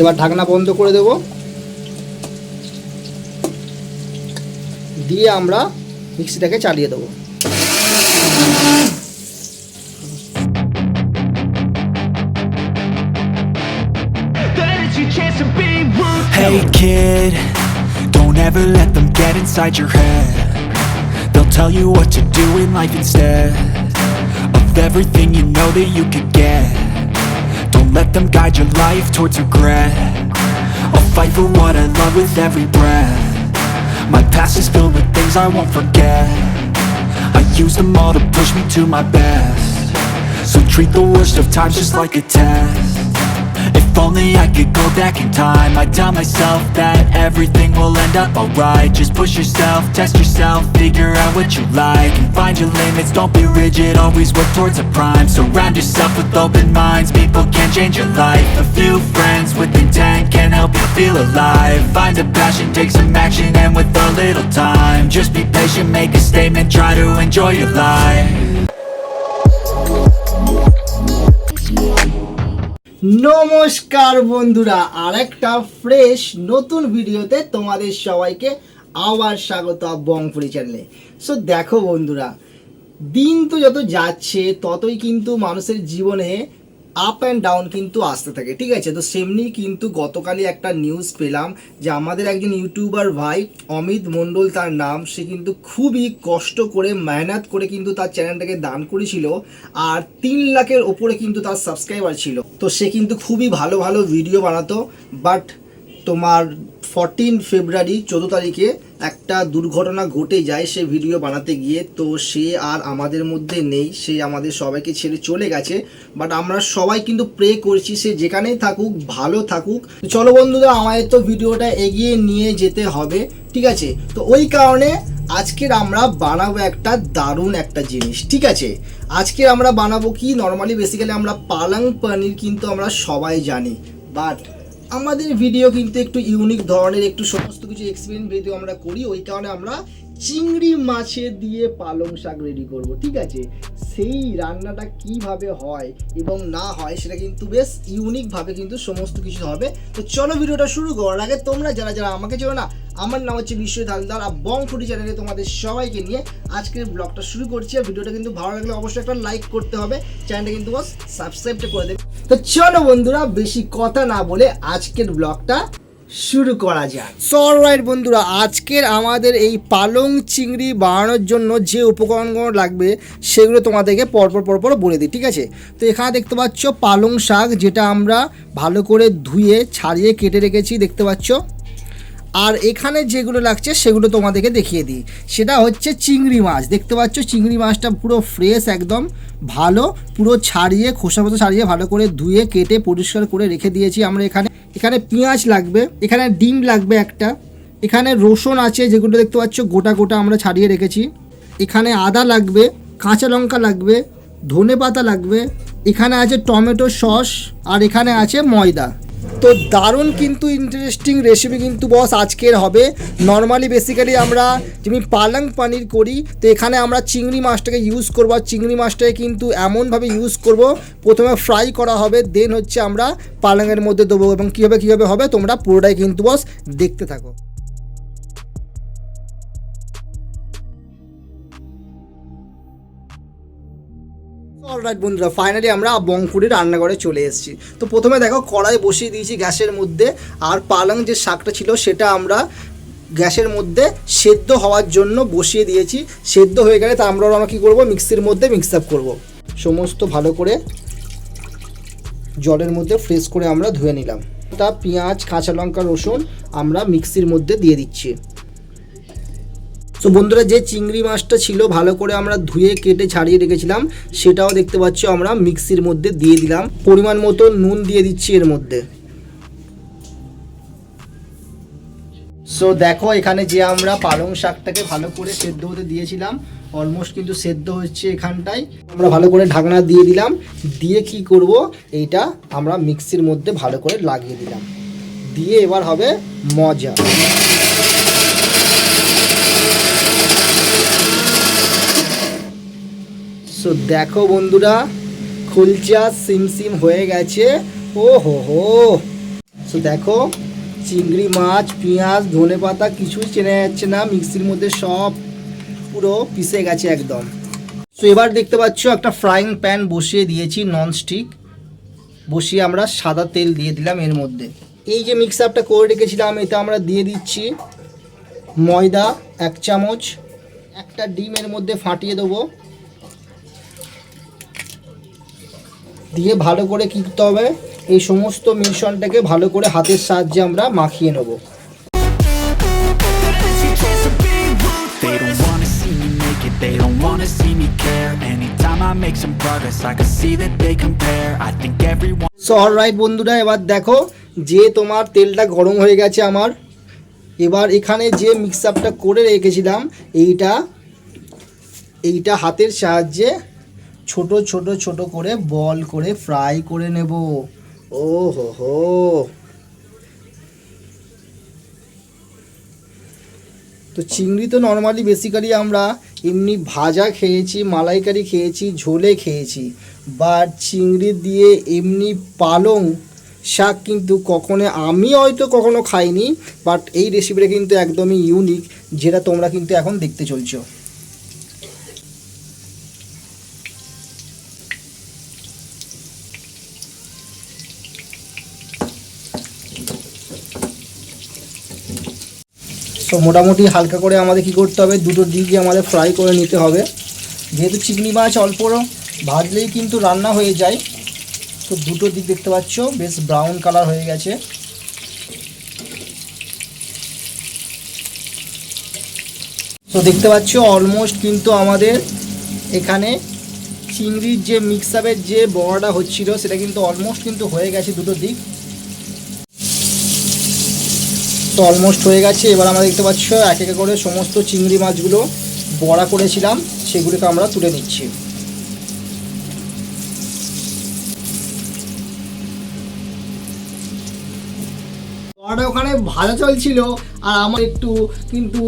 এবার ঢাকনা বন্ধ করে দেব, দিয়ে আমরা মিক্সিটাকে চালিয়ে দেবো। Hey kid, don't ever let them get inside your head. They'll tell you what to do in life instead of everything you know that you could get. Don't let them guide your life towards regret. I'll fight for what I love with every breath. My past is filled with things I won't forget. I use them all to push me to my best. So treat the worst of times just like a test. If only I could go back in time, I'd tell myself that everything will end up alright. Just push yourself, test yourself, figure out what you like, and find your limits, don't be rigid, always work towards a prime. Surround yourself with open minds, people can change your life. A few friends with intent can help you feel alive. Find a passion, take some action, and with a little time, just be patient, make a statement, try to enjoy your life. নমস্কার বন্ধুরা, আরেকটা fresh নতুন ভিডিওতে তোমাদের সবাইকে আবার স্বাগত বংপুরি চ্যানেলে। সো দেখো বন্ধুরা, দিন তো যত যাচ্ছে ততই কিন্তু মানুষের জীবনে আপ অ্যান্ড ডাউন কিন্তু আসতে থাকে, ঠিক আছে। তো সেমনি কিন্তু গতকালই একটা নিউজ পেলাম যে আমাদের একজন ইউটিউবার ভাই অমিত মণ্ডল তার নাম, সে কিন্তু খুবই কষ্ট করে মেহনত করে কিন্তু তার চ্যানেলটাকে দান করেছিল, আর 3 লাখের ওপরে কিন্তু তার সাবস্ক্রাইবার ছিল। তো সে কিন্তু খুবই ভালো ভালো ভিডিও বানাতো, বাট তোমার 14 ফেব্রুয়ারি 14 তারিখে একটা দুর্ঘটনা ঘটে যায় সে ভিডিও বানাতে গিয়ে। তো সে আর আমাদের মধ্যে নেই, সে আমাদের সবাইকে ছেড়ে চলে গেছে। বাট আমরা সবাই কিন্তু প্রে করছি সে যেখানেই থাকুক ভালো থাকুক। চলো বন্ধুরা, আমাদের তো ভিডিওটা এগিয়ে নিয়ে যেতে হবে, ঠিক আছে। তো ওই কারণে আজকের আমরা বানাবো একটা দারুণ একটা জিনিস, ঠিক আছে। আজকে আমরা বানাবো কি, নর্মালি বেসিক্যালি আমরা পালং পনির কিন্তু আমরা সবাই জানি, বাট আমাদের ভিডিও কিন্তু একটু ইউনিক ধরনের, একটু সমস্ত কিছু এক্সপেরিমেন্ট ভিডিও আমরা করি। ওই কারণে আমরা চিংড়ি মাছের দিয়ে পালং শাক রেডি করব, ঠিক আছে। সেই রান্নাটা কিভাবে হয় এবং না হয় সেটা কিন্তু বেশ ইউনিকভাবে কিন্তু সমস্ত কিছু হবে। তো চলো ভিডিওটা শুরু করার আগে তোমরা যারা যারা আমাকে চেনো না, আমার নাম হচ্ছে বিশ্বজিৎ হালদার, আর বং ফুডি চ্যানেলে তোমাদের সবাইকে নিয়ে আজকের ব্লগটা শুরু করছি। আর ভিডিওটা কিন্তু ভালো লাগলে অবশ্যই একটা লাইক করতে হবে, চ্যানেলটা কিন্তু বাস সাবস্ক্রাইবটা করে দেবে। তো চলো বন্ধুরা, বেশি কথা না বলে আজকের ব্লগটা শুরু করা যাক। সো অলরাইট বন্ধুরা, আজকের আমাদের এই পালং চিংড়ি বানানোর জন্য যে উপকরণগুলো লাগবে সেগুলো তোমাদেরকে পরপর বলে দিই, ঠিক আছে। তো এখানে দেখতে পাচ্ছ পালং শাক, যেটা আমরা ভালো করে ধুয়ে ছাড়িয়ে কেটে রেখেছি, দেখতে পাচ্ছ। আর এখানে যেগুলো লাগছে সেগুলো তোমাদেরকে দেখিয়ে দিই। সেটা হচ্ছে চিংড়ি মাছ, দেখতে পাচ্ছ চিংড়ি মাছটা পুরো ফ্রেশ একদম, ভালো পুরো ছাড়িয়ে খোসা মতো ছাড়িয়ে ভালো করে ধুয়ে কেটে পরিষ্কার করে রেখে দিয়েছি আমরা। এখানে পেঁয়াজ লাগবে, এখানে ডিম লাগবে একটা, এখানে রসুন আছে যেগুলো দেখতে পাচ্ছ গোটা গোটা আমরা ছাড়িয়ে রেখেছি, এখানে আদা লাগবে, কাঁচা লঙ্কা লাগবে, ধনে পাতা লাগবে, এখানে আছে টমেটো সস, আর এখানে আছে ময়দা। তো দারুণ কিন্তু ইন্টারেস্টিং রেসিপি কিন্তু বস আজকের হবে। নর্মালি বেসিক্যালি আমরা যেমনি পালং পনির করি, তো এখানে আমরা চিংড়ি মাছটাকে ইউজ করবো। আর চিংড়ি মাছটাকে কিন্তু এমনভাবে ইউজ করব, প্রথমে ফ্রাই করা হবে, দেন হচ্ছে আমরা পালংয়ের মধ্যে দেবো, এবং কীভাবে হবে তোমরা পুরোটাই কিন্তু বস দেখতে থাকো। অলরাইট বন্ধুরা, ফাইনালি আমরা বংপুরির রান্নাঘরে চলে এসেছি। তো প্রথমে দেখো কড়াই বসিয়ে দিয়েছি গ্যাসের মধ্যে, আর পালং যে শাকটা ছিল সেটা আমরা গ্যাসের মধ্যে সেদ্ধ হওয়ার জন্য বসিয়ে দিয়েছি। সেদ্ধ হয়ে গেলে তা আমরা কী করবো, মিক্সির মধ্যে মিক্স আপ করবো। সমস্ত ভালো করে জলের মধ্যে ফ্রেশ করে আমরা ধুয়ে নিলাম। তা পেঁয়াজ কাঁচা লঙ্কা রসুন আমরা মিক্সির মধ্যে দিয়ে দিচ্ছি। তো বন্ধুরা, যে চিংড়ি মাছটা ছিল ভালো করে আমরা ধুয়ে কেটে ছাড়িয়ে রেখেছিলাম, সেটাও দেখতে পাচ্ছ আমরা মিক্সির মধ্যে দিয়ে দিলাম। পরিমাণ মতো নুন দিয়ে দিচ্ছি এর মধ্যে। সো দেখো, এখানে যে আমরা পালং শাকটাকে ভালো করে সেদ্ধ হতে দিয়েছিলাম, অলমোস্ট কিন্তু সেদ্ধ হচ্ছে। এখানটায় আমরা ভালো করে ঢাকনা দিয়ে দিলাম, দিয়ে কি করব, এইটা আমরা মিক্সির মধ্যে ভালো করে লাগিয়ে দিলাম, দিয়ে এবার হবে মজা। সো দেখো বন্ধুরা, খুলচা সিমসিম হয়ে গেছে। ও হো হো। সো দেখো চিংড়ি মাছ, পেঁয়াজ, ধনেপাতা কিছুই চেনা যাচ্ছে না, মিক্সির মধ্যে সব পুরো পিষে গেছে একদম। সো এবার দেখতে পাচ্ছ একটা ফ্রাইং প্যান বসিয়ে দিয়েছি ননস্টিক, বসিয়ে আমরা সাদা তেল দিয়ে দিলাম এর মধ্যে। এই যে মিক্স আপটা করে রেখেছিলাম এটা আমরা দিয়ে দিচ্ছি ময়দা 1 চামচ, একটা ডিম এর মধ্যে ফাটিয়ে দেবো, দিয়ে ভালো করে কী করতে হবে, এই সমস্ত মিশ্রণটাকে ভালো করে হাতের সাহায্যে আমরা মাখিয়ে নেব। They don't wanna see me make it, they don't wanna see me care. Anytime I make some progress, I can see that they compare. I think everyone. So alright বন্ধুরা, এবার দেখো যে তোমার তেলটা গরম হয়ে গেছে আমার। এবার এখানে যে মিক্স আপটা করে রেখেছিলাম এইটা হাতের সাহায্যে ছোট ছোট ছোট করে বল করে ফ্রাই করে নেব। ও হো হো, তো চিংড়ি তো নর্মালি বেসিক্যালি আমরা এমনি ভাজা খেয়েছি, মালাইকারি খেয়েছি, ঝোলে খেয়েছি, বাট চিংড়ি দিয়ে এমনি পালং শাক কিন্তু আমি হয়তো কখনো খাইনি, বাট এই রেসিপিটা কিন্তু একদমই ইউনিক, যেটা তোমরা কিন্তু এখন দেখতে চলছো। তো মোটামুটি হালকা করে আমাদের কি করতে হবে, দুটো দিকই আমাদের ফ্রাই করে নিতে হবে। যেহেতু চিংড়ি মাছ অল্প ভাজলেই কিন্তু রান্না হয়ে যায়, তো দুটো দিক দেখতে পাচ্ছ বেশ ব্রাউন কালার হয়ে গেছে। তো দেখতে পাচ্ছ অলমোস্ট কিন্তু আমাদের এখানে চিংড়ির যে মিক্স আপের যে বড়াটা হচ্ছিল সেটা কিন্তু অলমোস্ট কিন্তু হয়ে গেছে দুটো দিক। তো অলমোস্ট হয়ে গেছে। এবার আমরা দেখতে পাচ্ছ এক এক করে সমস্ত চিংড়ি মাছগুলো বড়া করেছিলাম সেগুলোকে আমরা তুলে নিচ্ছি। বড়াটা ওখানে ভাজা চলছিল আর আমার একটু কিন্তু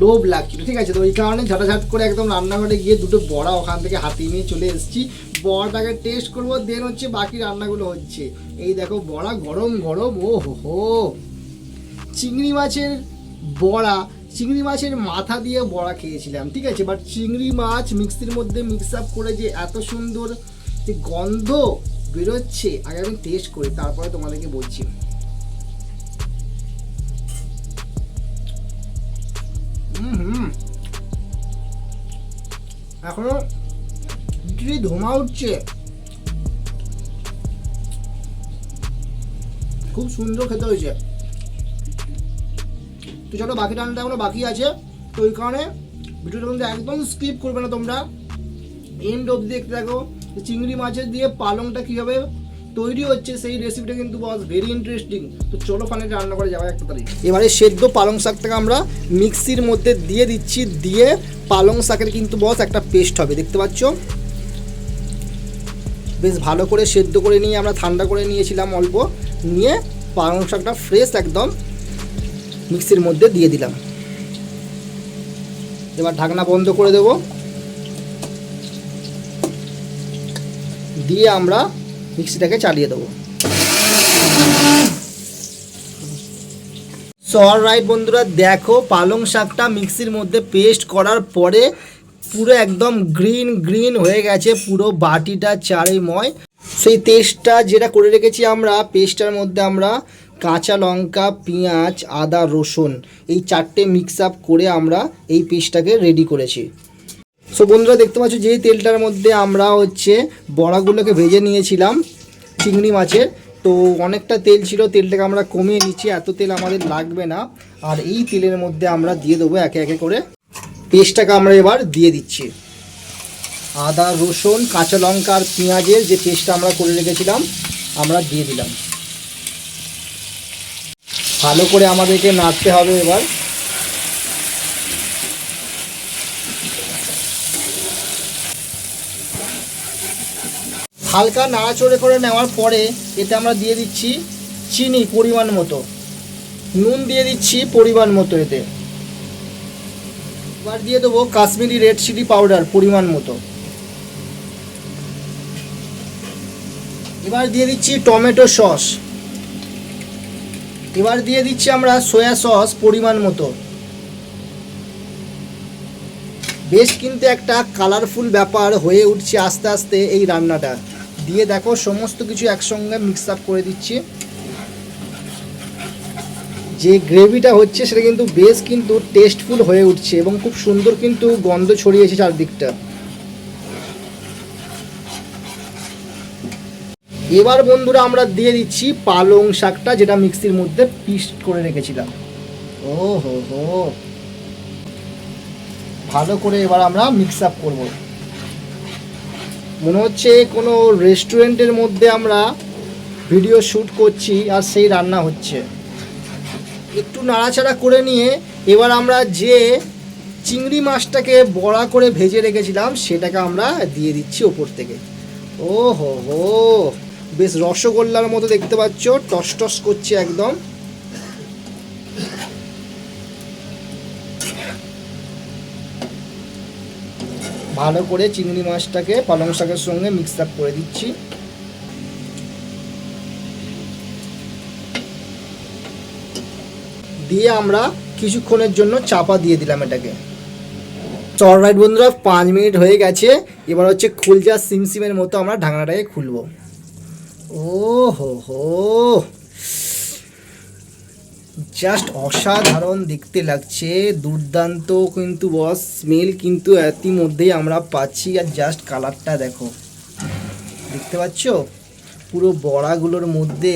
লোভ লাগছিল, ঠিক আছে, তো ওই কারণে ঝটাঝট করে একদম রান্নাঘরে গিয়ে দুটো বড়া ওখান থেকে হাতিয়ে নিয়ে চলে এসেছি। বড়াটাকে টেস্ট করবো, দেন হচ্ছে বাকি রান্নাগুলো হচ্ছে। এই দেখো বড়া গরম গরম, ও হো হো, চিংড়ি মাছের বড়া, চিংড়ি মাছের মাথা দিয়ে বড়া খেয়েছিলাম, ঠিক আছে, বাট চিংড়ি মাছ মিক্সির মধ্যে মিক্স আপ করে যে এত সুন্দর যে গন্ধ বেরোচ্ছে, আগে আমি টেস্ট করি তারপরে তোমাদেরকে বলছি। এখনো ধোঁয়া উঠছে, খুব সুন্দর খেতে হয়েছে। তো চলো বাকি রান্নাটা এখনো বাকি আছে, তো ওই কারণে ভিডিওটা কিন্তু একদম স্কিপ করবে না, তোমরা এন্ড অবধি দেখতে থাকো। চিংড়ি মাছের দিয়ে পালংটা কীভাবে তৈরি হচ্ছে সেই রেসিপিটা কিন্তু বস ভেরি ইন্টারেস্টিং। তো চলো ফাইনালি রান্না করে যাওয়া একটা তারিখ। এবারে সেদ্ধ পালং শাকটাকে আমরা মিক্সির মধ্যে দিয়ে দিচ্ছি, দিয়ে পালং শাকের কিন্তু বস একটা পেস্ট হবে, দেখতে পাচ্ছ বেশ ভালো করে সেদ্ধ করে নিয়ে আমরা ঠান্ডা করে নিয়েছিলাম অল্প, নিয়ে পালং শাকটা ফ্রেশ একদম মিক্সির মধ্যে দিয়ে দিলাম। এবার ঢাকনা বন্ধ করে দেব, দিয়ে আমরা মিক্সিটাকে চালিয়ে দেবো। সো অলরাইট বন্ধুরা, দেখো পালং শাকটা মিক্সির মধ্যে পেস্ট করার পরে পুরো একদম গ্রিন গ্রিন হয়ে গেছে, পুরো বাটিটা চারিময়। সেই পেস্টটা যেটা করে রেখেছি আমরা, পেস্টটার মধ্যে আমরা কাঁচা লঙ্কা, পেঁয়াজ, আদা, রসুন এই 4টে মিক্স আপ করে আমরা এই পেস্টটাকে রেডি করেছি। সো বন্ধুরা দেখতে পাচ্ছ যেই তেলটার মধ্যে আমরা হচ্ছে বড়াগুলোকে ভেজে নিয়েছিলাম চিংড়ি মাছের, তো অনেকটা তেল ছিল, তেলটাকে আমরা কমিয়ে নিচ্ছি, এত তেল আমাদের লাগবে না। আর এই তেলের মধ্যে আমরা দিয়ে দেবো একে একে করে পেস্টটাকে আমরা এবার দিয়ে দিচ্ছি। আদা, রসুন, কাঁচা লঙ্কা আর পেঁয়াজের যে পেস্টটা আমরা করে রেখেছিলাম আমরা দিয়ে দিলাম। ভালো করে আমাদেরকে নাড়তে হবে। এবার হালকা নাড়াচড়ে করে নেওয়ার পরে এতে আমরা দিয়ে দিচ্ছি চিনি পরিমাণ মতো, নুন দিয়ে দিচ্ছি পরিমাণ মতো, এতে এবার দিয়ে দেবো কাশ্মীরি রেড চিলি পাউডার পরিমাণ মতো, এবার দিয়ে দিচ্ছি টমেটো সস, এবার দিয়ে দিচ্ছি আমরা সয়া সস পরিমাণ মতো। বেশ কিন্তু একটা কালারফুল ব্যাপার হয়ে উঠছে আস্তে আস্তে এই রান্নাটা। দিয়ে দেখো সমস্ত কিছু একসঙ্গে মিক্স আপ করে দিচ্ছি। যে গ্রেভিটা হচ্ছে সেটা কিন্তু বেশ কিন্তু টেস্টফুল হয়ে উঠছে এবং খুব সুন্দর কিন্তু গন্ধ ছড়িয়েছে চারদিকটা। এবার বন্ধুরা আমরা দিয়ে দিচ্ছি পালং শাকটা, যেটা মিক্সির মধ্যে পিস্ট করে রেখেছিলাম। ও হো হো, ভালো করে এবার আমরা মিক্স আপ করব। মনে হচ্ছে কোনো রেস্টুরেন্টের মধ্যে আমরা ভিডিও শ্যুট করছি আর সেই রান্না হচ্ছে। একটু নাড়াচাড়া করে নিয়ে এবার আমরা যে চিংড়ি মাছটাকে বড়া করে ভেজে রেখেছিলাম সেটাকে আমরা দিয়ে দিচ্ছি ওপর থেকে। ও হো হো, বেশ রসগোল্লার মতো দেখতে পাচ্ছ, টস টস করছে একদম। ভালো করে চিংড়ি মাছটাকে পালং শাকের সঙ্গে মিক্স আপ করে দিচ্ছি। দিয়ে আমরা কিছুক্ষণের জন্য চাপা দিয়ে দিলাম এটাকে। অলরাইট বন্ধুরা, 5 মিনিট হয়ে গেছে। এবার হচ্ছে খুলজা সিমসিমের মতো আমরা ঢাকনাটাকে খুলবো। ও হো হো, জাস্ট অসাধারণ দেখতে লাগছে, দুর্দান্ত কিন্তু বস। স্মেল কিন্তু ইতিমধ্যেই আমরা পাচ্ছি। আর জাস্ট কালারটা দেখো, দেখতে পাচ্ছ পুরো বড়াগুলোর মধ্যে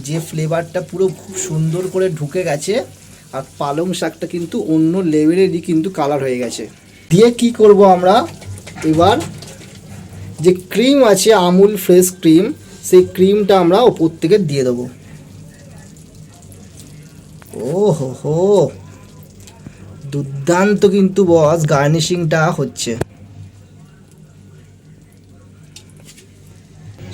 যে ফ্লেভারটা পুরো খুব সুন্দর করে ঢুকে গেছে। আর পালং শাকটা কিন্তু অন্য লেভেলেরই কিন্তু কালার হয়ে গেছে। দিয়ে কি করব আমরা, এবার যে ক্রিম আছে আমুল ফ্রেশ ক্রিম, সেই ক্রিমটা আমরা ওপর থেকে দিয়ে দেবো। ও হো হো, দুর্দান্ত কিন্তু বস গার্নিশিংটা হচ্ছে।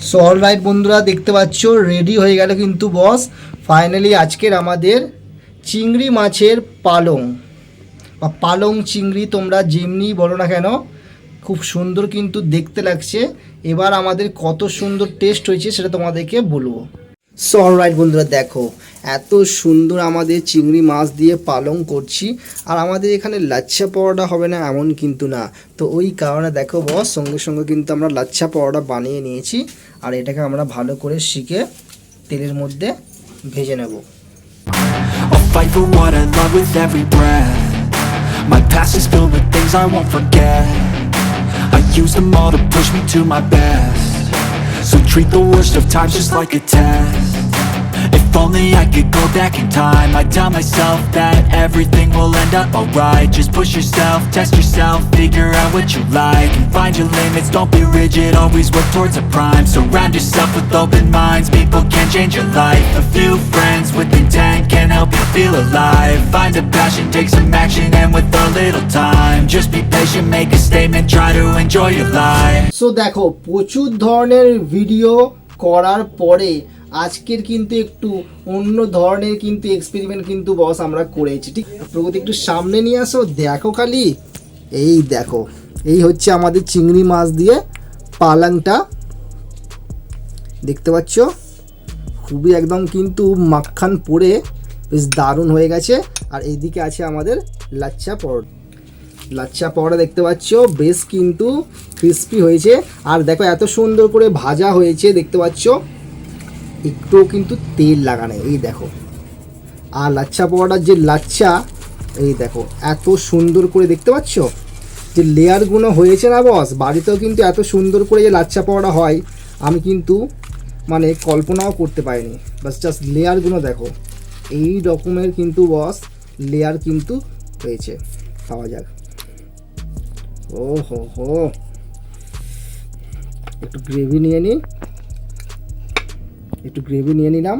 সো অলরাইট বন্ধুরা, দেখতে পাচ্ছ রেডি হয়ে গেল কিন্তু বস ফাইনালি আজকের আমাদের চিংড়ি মাছের পালং বা পালং চিংড়ি, তোমরা যেমনি বলো না কেন, খুব সুন্দর কিন্তু দেখতে লাগছে। এবার আমাদের কত সুন্দর টেস্ট হয়েছে সেটা তোমাদেরকে বলবো। সো অলরাইট বন্ধুরা, দেখো এত সুন্দর আমাদের চিংড়ি মাছ দিয়ে পালং করছি। আর আমাদের এখানে লাচ্ছা পরোটা হবে না এমন কিন্তু না। তো ওই কারণে দেখো বস, সঙ্গে সঙ্গে কিন্তু আমরা লাচ্ছা পরোটা বানিয়ে নিয়েছি। আর এটাকে আমরা ভালো করে শিখে তেলের মধ্যে ভেজে নেব। I'll fight for what I love with every breath. My past is filled with things I won't forget. I use them all to push me to my best. So treat the worst of times just like a test. If only I could go back in time, I'd tell myself that everything will end up alright. Just push yourself, test yourself, figure out what you like, and find your limits, don't be rigid, always work towards a prime. Surround yourself with open minds, people can change your life. A few friends with intent can help you feel alive. Find a passion, take some action, and with a little time, just be patient, make a statement, try to enjoy your life. So দেখো, প্রচুর ধরনের video করার পরে আজকের কিন্তু একটু অন্য ধরনের কিন্তু এক্সপেরিমেন্ট কিন্তু বস আমরা করেছি। ঠিক, প্রগতি একটু সামনে নিয়ে আসো, দেখো খালি। এই দেখো, এই হচ্ছে আমাদের চিংড়ি মাছ দিয়ে পালংটা, দেখতে পাচ্ছ খুবই একদম কিন্তু মাখন পড়ে বেশ দারুণ হয়ে গেছে। আর এইদিকে আছে আমাদের লাচ্ছা পরোটা। লাচ্ছা পরোটা দেখতে পাচ্ছ বেশ কিন্তু ক্রিস্পি হয়েছে। আর দেখো এত সুন্দর করে ভাজা হয়েছে, দেখতে পাচ্ছ একটুও কিন্তু তেল লাগানো, এই দেখো। আর লাচ্ছা পরোটার যে লাচ্ছা, এই দেখো এত সুন্দর করে দেখতে পাচ্ছ যে লেয়ারগুলো হয়েছে না বস। বাড়িতেও কিন্তু এত সুন্দর করে যে লাচ্ছা পরোটা হয় আমি কিন্তু মানে কল্পনাও করতে পারিনি। বাস জাস্ট লেয়ারগুলো দেখো, এই রকমের কিন্তু বস লেয়ার কিন্তু হয়েছে। খাওয়া যাক। ও হো হো, একটু গ্রেভি নিয়ে নিই, একটু গ্রেভি নিয়ে নিলাম।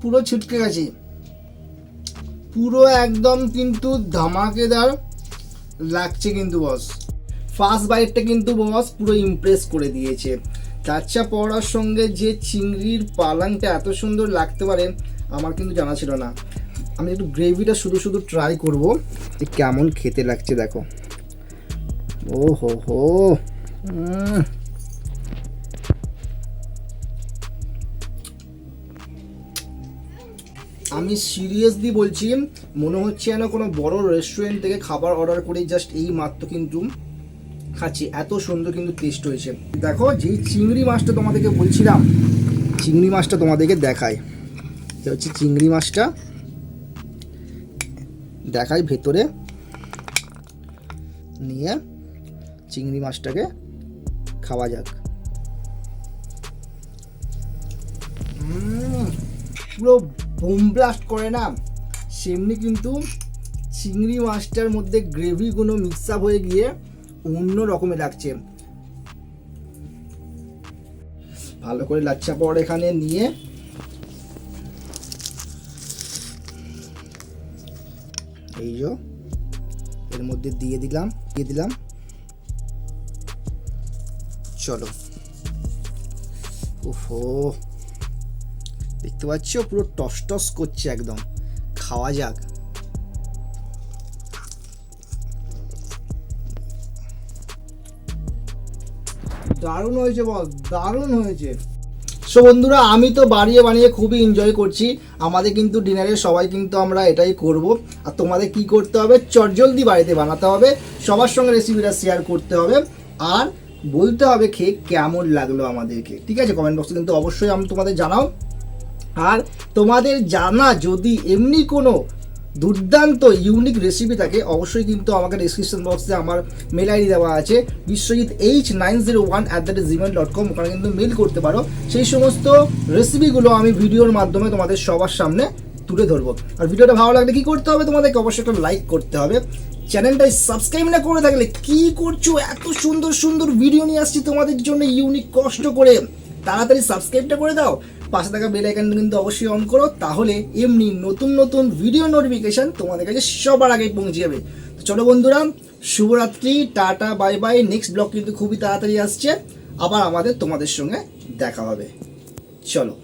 পুরো ছিটকে গেছে, পুরো একদম কিন্তু ধামাকেদার লাগছে কিন্তু বস। ফার্স্ট বাইটটা কিন্তু বস পুরো ইমপ্রেস করে দিয়েছে। লাচ্ছা পরোটার সঙ্গে যে চিংড়ির পালংটা এত সুন্দর লাগতে পারে আমার কিন্তু জানা ছিল না। আমি একটু গ্রেভিটা শুধু শুধু ট্রাই করব যে কেমন খেতে লাগছে। দেখো ও হো হো, আমি সিরিয়াসলি বলছি, মনে হচ্ছে যেন কোনো বড় রেস্টুরেন্ট থেকে খাবার অর্ডার করে জাস্ট এই মাত্র কিন্তু খাচ্ছি, এত সুন্দর কিন্তু টেস্ট হয়েছে। দেখো যেই চিংড়ি মাছটা তোমাদেরকে বলছিলাম, চিংড়ি মাছটা তোমাদেরকে দেখায়, এটা হচ্ছে চিংড়ি মাছটা দেখাই, ভেতরে নিয়ে চিংড়ি মাছটাকে খাওয়া যাক। পুরো বোম ব্লাস্ট করে না, সেমনি কিন্তু চিংড়ি মাছটার মধ্যে গ্রেভিগুলো মিক্স আপ হয়ে গিয়ে অন্য রকমের লাগছে। ভালো করে লাচ্ছা পর এখানে নিয়ে এই যে এর মধ্যে দিয়ে দিলাম, চলো। ওহো, দেখতে পাচ্ছ পুরো টস টস করছে একদম, খাওয়া যাক। দারুণ হয়েছে বল, দারুণ হয়েছে। সো বন্ধুরা, আমি তো বানিয়ে খুবই এনজয় করছি। আমাদের কিন্তু ডিনারে সবাই কিন্তু আমরা এটাই করব। আর তোমাদের কি করতে হবে, চটজলদি বাড়িতে বানাতে হবে, সবার সঙ্গে রেসিপিটা শেয়ার করতে হবে, আর বলতে হবে খেয়ে কেমন লাগলো আমাদেরকে। ঠিক আছে, কমেন্ট বক্সে কিন্তু অবশ্যই আমি তোমাদের জানাও। আর তোমাদের জানা যদি এমনি কোনো দুর্দান্ত ইউনিক রেসিপি থাকে, অবশ্যই কিন্তু আমাকে ডিসক্রিপশন বক্সে আমার মেল আইডি দেওয়া আছে, biswajit901@gmail.com, ওখানে কিন্তু মেল করতে পারো। সেই সমস্ত রেসিপিগুলো আমি ভিডিওর মাধ্যমে তোমাদের সবার সামনে তুলে ধরবো। আর ভিডিওটা ভালো লাগলে কি করতে হবে, তোমাদেরকে অবশ্যই একটা লাইক করতে হবে। চ্যানেলটাই সাবস্ক্রাইব না করে থাকলে কি করছো, এত সুন্দর সুন্দর ভিডিও নিয়ে আসছি তোমাদের জন্য ইউনিক, কষ্ট করে তাড়াতাড়ি সাবস্ক্রাইবটা করে দাও। পাশে থাকা বেল আইকন কিন্তু অবশ্যই অন করো, তাহলে এমনি নতুন নতুন ভিডিও নোটিফিকেশন তোমাদের কাছে সবার আগে পৌঁছে যাবে। তো চলো বন্ধুরা, শুভরাত্রি, tata, bye bye. Next blog কিন্তু খুবই তাড়াতাড়ি আসছে, আবার তোমাদের সঙ্গে দেখা হবে। চলো।